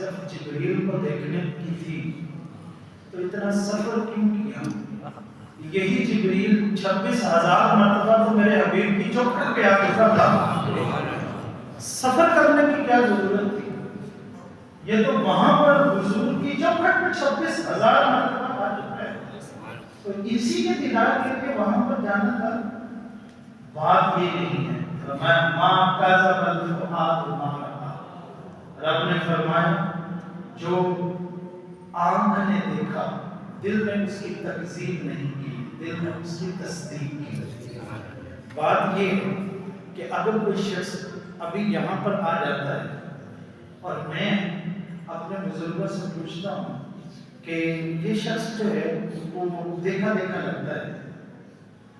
صرف جبریل کو دیکھنے کی تھی تو اتنا سفر کیوں کیا؟ یہی جبریل 26,000 مرتبہ تو میرے حبیب کی چوکھٹ پہ آ چکا تھا، سفر کرنے کی کیا ضرورت تھی؟ یہ تو وہاں پر حضور کی چوکھٹ پہ 26,000 مرتبہ آ چکا ہے، تو اسی کے دیدار کے لیے وہاں پر جانا تھا۔ بات یہ نہیں ہے، فرمایا ماں کذب الفؤاد ما رأى، رب نے فرمایا جو آنکھ نے دیکھا دل نے اس کی تکذیب نہیں کی، دل نے اس کی تصدیق کی۔ بات یہ ہے کہ اگر کوئی شخص ابھی یہاں پر آ جاتا ہے اور میں اپنے بزرگوں سے پوچھتا ہوں کہ یہ شخص جو ہے وہ دیکھا دیکھا لگتا ہے،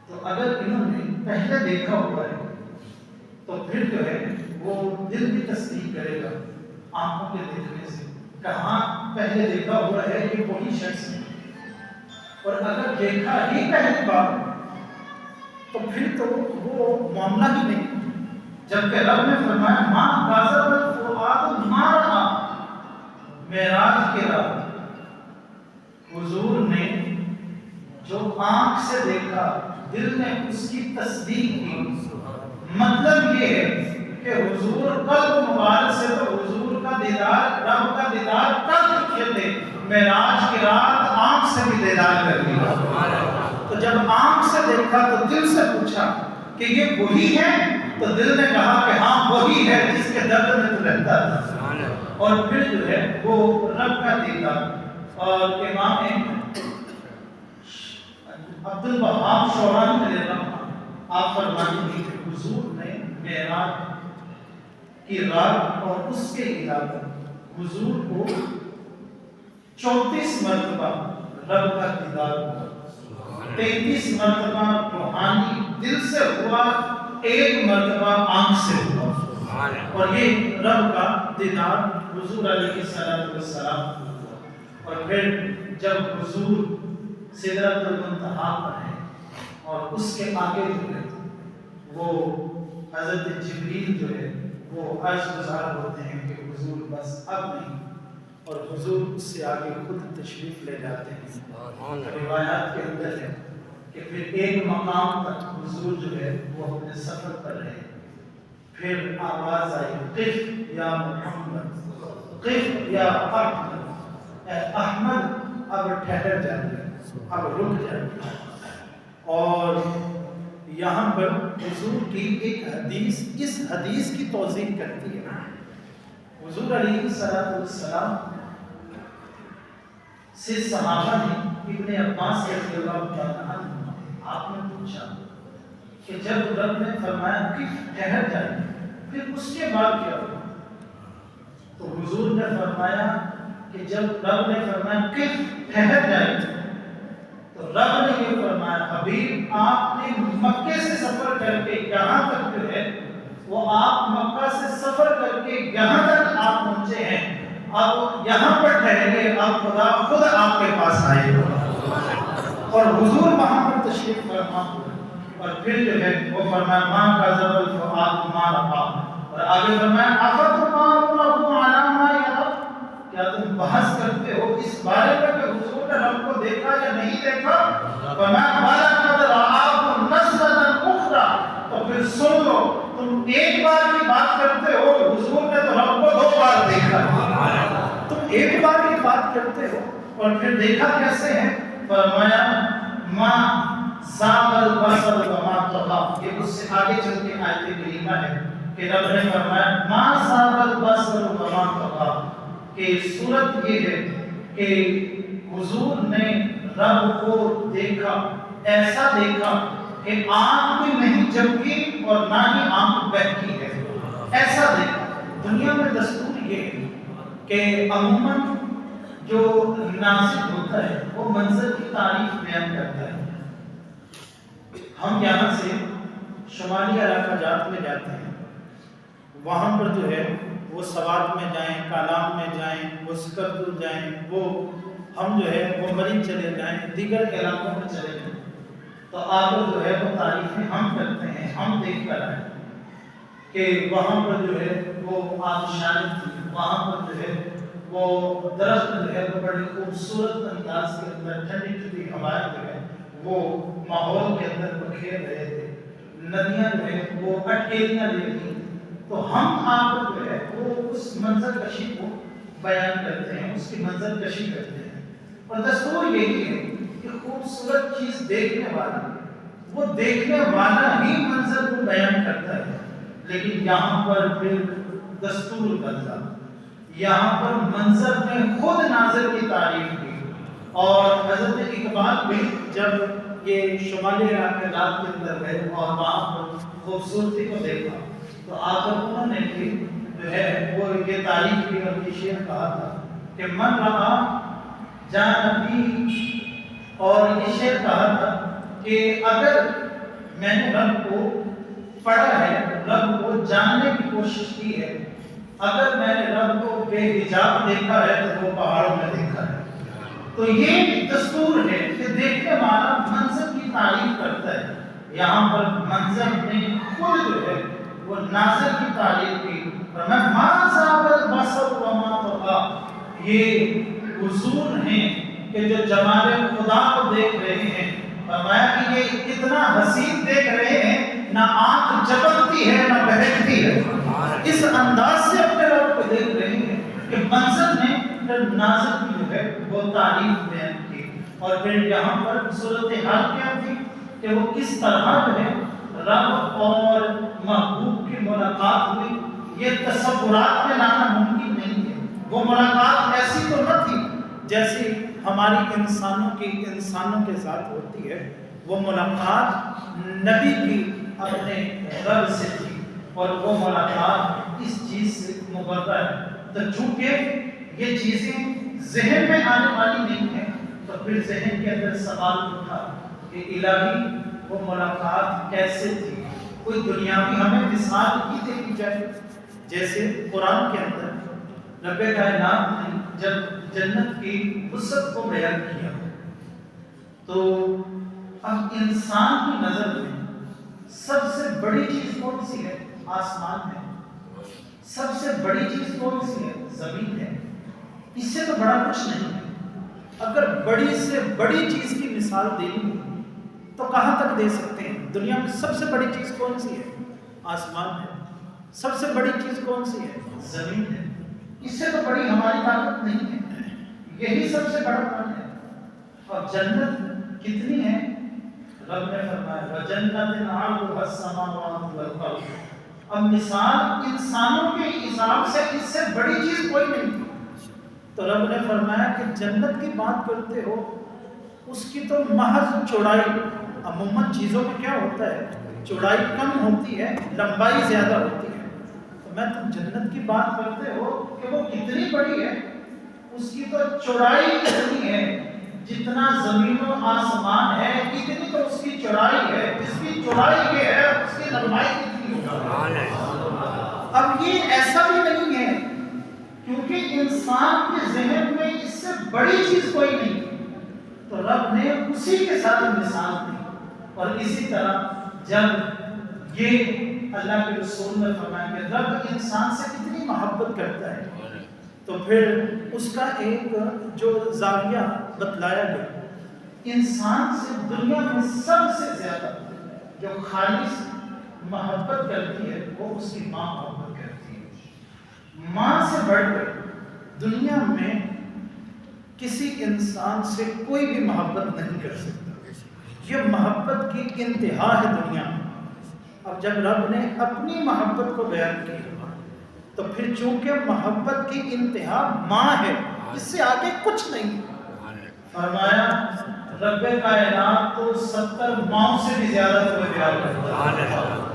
تو اگر انہوں نے پہلے دیکھا ہوا ہے تو پھر جو ہے وہ دل کی تصدیق کرے گا آنکھوں کے دیکھنے سے، کہاں پہلے دیکھا ہوا ہے یہ وہی شخص ہے، اور اگر دیکھا ہی پہلی بار تو پھر تو وہ معاملہ ہی نہیں۔ جبکہ رب نے فرمایا ماں کذب الفؤاد ما رأى، معراج کے رات حضور نے جو آنکھ سے دیکھا دل نے اس کی تصدیق کی۔ مطلب یہ ہے کہ حضور قلب مبارک سے تو حضور کا دیدار، رب کا دیدار کر چکے تھے، معراج کی رات آنکھ سے بھی دیدار کر لیا۔ تو جب آنکھ سے دیکھا تو دل سے پوچھا کہ یہ وہی ہے، تو دل نے کہا کہ ہاں وہی ہے جس کے درد میں تو رہتا تھا، اور پھر جو ہے وہ رب کا دیدار۔ اور امام عبد الوہاب شعرانی علیہ الرحمہ آپ فرماتے ہیں کہ حضور نے معراج کی رات اور اس کے علاوہ حضور کو 34 مرتبہ رب کا دیدار ہوا، 33 مرتبہ روحانی دل سے ہوا، 1 مرتبہ آنکھ سے ہوا، اور یہ رب کا دیدار حضور علیہ السلام ہوا۔ اور پھر جب حضور سدرۃ المنتہا پر ہے اور اس کے آگے جو ہے وہ حضرت جبریل جو ہے وہ عرض گزار ہوتے ہیں کہ حضور بس اب نہیں، اور حضور اس سے آگے خود تشریف لے جاتے ہیں۔ روایات کے اندر ہے کہ پھر ایک مقام تک حضور جو ہے وہ اپنے سفر پر رہے، پھر آواز آئی قف یا محمد، قف یا احمد، اے احمد اب ٹھہر جائیے، اب رک جائیے۔ اور یہاں پر حضور کی ایک حدیث اس حدیث کی توضیح کرتی ہے۔ حضور علیہ السلام سے صحابہ نے ابن عباس رضی اللہ تعالیٰ عنہ آپ نے پوچھا کہ جب رب نے فرمایا کہ ٹھہر جائے پھر اس کے بعد کیا ہوا؟ تو حضور نے فرمایا کہ جب رب نے فرمایا کہ ٹھہر جائے تو رب نے یہ فرمایا حبیب آپ نے مکے سے سفر کر کے یہاں تک جو ہے وہ آپ مکہ سے سفر کر کے یہاں تک آپ پہنچے ہیں، اب یہاں پر ٹھہرے، اب خدا خود آپ کے پاس آئے گا۔ اور حضور وہاں پر تشریف فرما اور پھر جو ہے وہ فرمایا ماں کذب الفؤاد ما رأى، اور آگے فرمایا افتمارونه علی ما یری، کیا تم بحث کرتے ہو اس بارے میں کہ حضور نے رب کو دیکھا یا نہیں دیکھا؟ فرمایا ولقد رآہ نزلۃ اخری، تو پھر سن لو تم ایک بار کی بات کرتے ہو کہ حضور نے تو رب کو 2 بار دیکھا، تم ایک بار کی بات کرتے ہو اور پھر دیکھا کیسے ہے؟ فرمایا ما زاغ البصر وما طغى، یہ اس سے آگے چل کے آیت کریمہ ہے کہ رب نے فرمایا ما زاغ البصر وما طغى، کہ صورت یہ ہے کہ حضور نے رب کو دیکھا، ایسا دیکھا کہ آنکھ بھی نہیں جھپکی اور نہ ہی آنکھ بہکی ہے، ایسا دیکھا۔ دنیا میں دستور یہ ہے کہ عموماً جو ناظر ہوتا ہے وہ منظر کی تعریف بیان کرتا ہے۔ ہم یہاں سے شمالی علاقہ جات میں جاتے ہیں، وہاں پر جو ہے وہ سوات میں جائیں، کالام میں جائیں، وہ سکردو جائیں، وہ ہم جو ہے وہ مریض چلے جائیں، دیگر علاقوں میں چلے جائیں، تو آپ جو ہے وہ تعریفیں ہم کرتے ہیں، ہم دیکھ کر آئے کہ وہاں پر جو ہے وہ آبشار تھی، وہاں پر جو ہے وہ درخت جو ہے وہ بڑی خوبصورت انداز کے اندر ٹھنڈی ٹھنڈی ہوائیں جو ہے وہ ماحول کے اندر بکھیر رہے تھے، ندیاں جو ہے وہ اٹھیلیاں لے لی، تو ہم آپ جو ہے وہ اس منظر کشی کو بیان کرتے ہیں، اس کی منظر کشی کرتے ہیں۔ اور دستور یہی ہے کہ خوبصورت چیز دیکھنے والا وہ دیکھنے والا ہی منظر کو بیان کرتا ہے، لیکن یہاں پر پھر دستور بدلا، یہاں پر منظر نے خود ناظر کی تعریف کی۔ اور حضرت اقبال بھی جب یہ شمالی علاقات کے اندر گئے اور وہاں پر خوبصورتی کو دیکھا تو آ کر انہوں نے بھی جو ہے وہ یہ تعریف کی اور یہ شعر کہا تھا کہ من رہا جانبی، اور یہ شعر کہا تھا کہ اگر میں نے رب کو پڑھا ہے، رب کو جاننے کی کوشش کی ہے، اگر میں نے رب کو بے حجاب دیکھا ہے تو وہ پہاڑوں میں دیکھا ہے۔ تو یہ دستور ہے کہ دیکھنے والا منظر کی تعریف کرتا ہے، یہاں پر منظر نے خود جو ہے وہ ناظر کی تعریف کی۔ فرمایا ما زاغ البصر وما طغى، یہ حضور ہیں کہ جو جمال خدا کو دیکھ رہے ہیں، فرمایا کہ یہ کتنا حسین دیکھ رہے ہیں، نہ آنکھ جھپکتی ہے نہ بہکتی ہے، اس انداز سے اپنے رب کو دیکھ رہے ہیں کہ منظر نے ناظر کی جو ہے وہ تعریف بیان کی۔ اور پھر یہاں پر صورتحال کیا تھی کہ وہ کس طرح جو ہے رب اور محبوب کی ملاقات ہوئی، یہ تصورات میں لانا ممکن نہیں ہے۔ وہ ملاقات ایسی تو نہ تھی جیسی ہماری انسانوں کے ساتھ ہوتی ہے، وہ ملاقات نبی کی اپنے رب سے تھی، اور وہ ملاقات اس چیز سے مبرر ہے۔ تو چونکہ یہ چیزیں ذہن میں آنے والی نہیں ہیں تو پھر ذہن کے اندر سوال اٹھا کہ الہی وہ ملاقات کیسے تھی، کوئی دنیاوی ہمیں مثال کی دیکھی جائے۔ جیسے قرآن کے اندر رب کائنات نے جب جنت کی وسعت کو بیان کیا تو اب انسان کی نظر میں سب سے بڑی چیز کون سی ہے؟ آسمان ہے۔ سب سے بڑی چیز کون سی ہے؟ زمین ہے۔ اس سے تو بڑا کچھ نہیں ہے۔ اگر بڑی سے بڑی چیز کی مثال دینی ہو تو کہاں تک دے سکتے ہیں؟ دنیا میں سب سے بڑی چیز کون سی ہے؟ آسمان ہے۔ سب سے بڑی چیز کون سی ہے؟ زمین ہے۔ اس سے تو بڑی ہماری طاقت نہیں ہے، یہی سب سے بڑا کام ہے۔ اور جنت کتنی ہے؟ رب نے فرمایا وَجَنَّةٍ عَرْضُهَا السَّمَاوَاتُ وَالْأَرْضُ۔ اب مثال انسانوں کے حساب سے اس سے بڑی چیز کوئی نہیں تھی، تو رب نے فرمایا کہ جنت کی بات کرتے ہو، اس کی تو محض چوڑائی، عموماً چیزوں میں کیا ہوتا ہے، چوڑائی کم ہوتی ہے، لمبائی زیادہ ہوتی ہے، تو میں تم جنت کی بات کرتے ہو کہ وہ کتنی بڑی ہے، اس کی تو چوڑائی اتنی ہے جتنا زمین و آسمان ہے، اتنی تو اس کی چوڑائی ہے، جس کی چوڑائی یہ ہے اس کی لمبائی کتنی ہوگی۔ اب یہ ایسا بھی نہیں ہے کیونکہ انسان کے ذہن میں اس سے بڑی چیز کوئی نہیں، تو رب نے اسی کے ساتھ مثال دی۔ اور اسی طرح جب یہ اللہ کے رسول نے فرمایا کہ رب انسان سے کتنی محبت کرتا ہے، تو پھر اس کا ایک جو زاویہ بتلایا گیا، انسان سے دنیا میں سب سے زیادہ جو خالص محبت کرتی ہے وہ اس کی ماں محبت کرتی ہے۔ ماں سے بڑھ کر دنیا میں کسی انسان سے کوئی بھی محبت نہیں کر سکتا، یہ محبت کی انتہا ہے دنیا میں۔ اب جب رب نے اپنی محبت کو بیان کیا تو پھر چونکہ محبت کی انتہا ماں ہے، اس سے آگے کچھ نہیں۔ فرمایا رب کائنات تو 70 ماؤں سے بھی زیادہ تمہیں پیار کرتا ہے۔